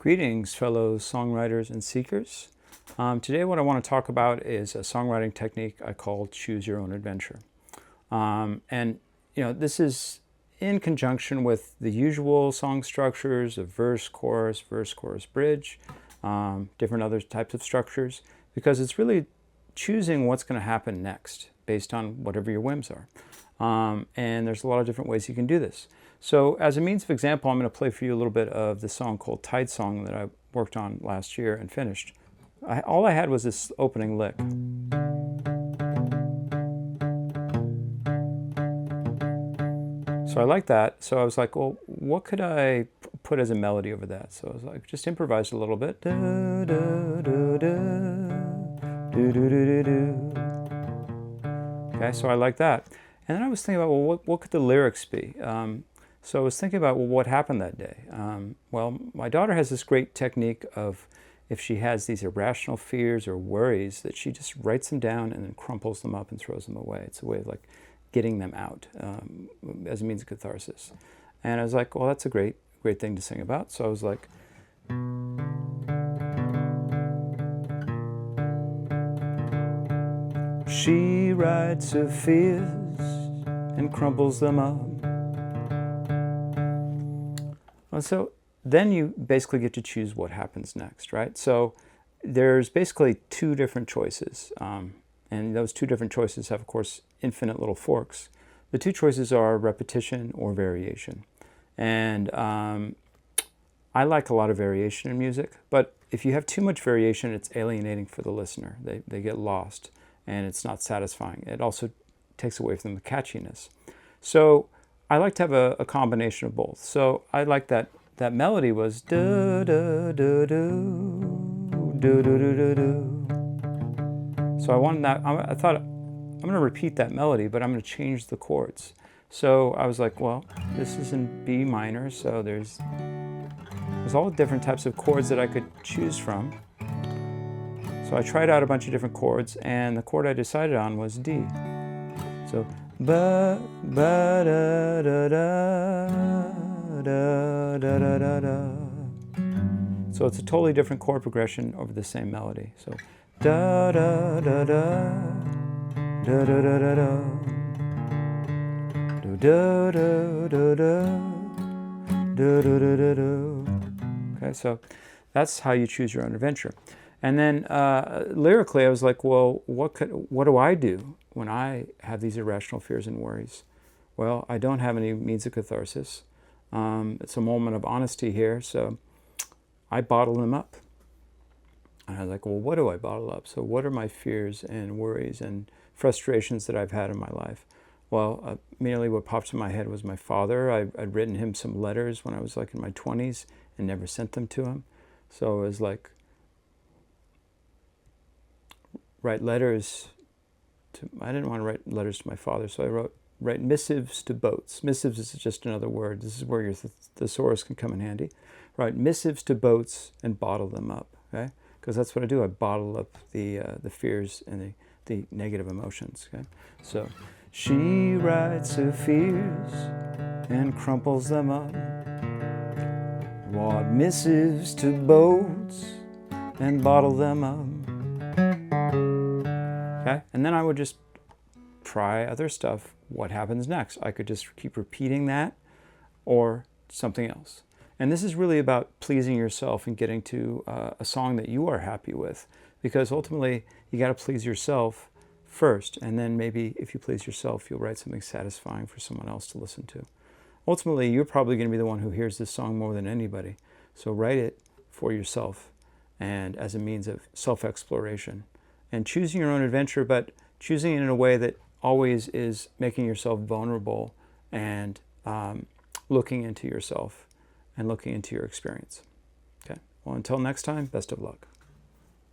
Greetings, fellow songwriters and seekers. Today what I want to talk about is a songwriting technique I call Choose Your Own Adventure. This is in conjunction with the usual song structures of verse, chorus, bridge, different other types of structures, because it's really choosing what's going to happen next based on whatever your whims are. And there's a lot of different ways you can do this. So as a means of example, I'm going to play for you a little bit of the song called Tide Song that I worked on last year and finished. All I had was this opening lick. So I like that. So I was like, well, what could I put as a melody over that? So I was like, just improvised a little bit. Okay, so I like that. And then I was thinking about, well, what could the lyrics be? So I was thinking about, well, what happened that day? Well, my daughter has this great technique of, if she has these irrational fears or worries, that she just writes them down and then crumples them up and throws them away. It's a way of like getting them out as a means of catharsis. And I was like, well, that's a great thing to sing about. So I was like, she writes her fears and crumples them up. Well, so then you basically get to choose what happens next, right? So there's basically two different choices. And those two different choices have, of course, infinite little forks. The two choices are repetition or variation. And I like a lot of variation in music, but if you have too much variation, it's alienating for the listener. They get lost, and it's not satisfying. It also takes away from the catchiness. So I like to have a combination of both. So I like that melody was do do do do do do do do do. So I wanted that. I thought I'm going to repeat that melody, but I'm going to change the chords. So I was like, well, this is in B minor, so there's all different types of chords that I could choose from. So I tried out a bunch of different chords, and the chord I decided on was D. So ba ba da da da da da da da da. So it's a totally different chord progression over the same melody. So da da da da da da da da da da da da da da. Okay, so that's how you choose your own adventure. And then lyrically, I was like, well, what do I do when I have these irrational fears and worries? Well, I don't have any means of catharsis. It's a moment of honesty here, so I bottle them up. And I was like, well, what do I bottle up? So what are my fears and worries and frustrations that I've had in my life? Well, immediately what popped in my head was my father. I'd written him some letters when I was like in my 20s and never sent them to him. So it was like, write letters to, I didn't want to write letters to my father, so I write missives to boats. Missives is just another word. This is where your thesaurus can come in handy. Write missives to boats and bottle them up, okay? Because that's what I do. I bottle up the fears and the negative emotions, okay? So, she writes her fears and crumples them up. Wrote missives to boats and bottle them up. Okay? And then I would just try other stuff. What happens next? I could just keep repeating that or something else. And this is really about pleasing yourself and getting to a song that you are happy with. Because ultimately, you got to please yourself first. And then maybe if you please yourself, you'll write something satisfying for someone else to listen to. Ultimately, you're probably going to be the one who hears this song more than anybody. So write it for yourself and as a means of self-exploration. And choosing your own adventure, but choosing it in a way that always is making yourself vulnerable and looking into yourself and looking into your experience. Okay. Well, until next time, best of luck.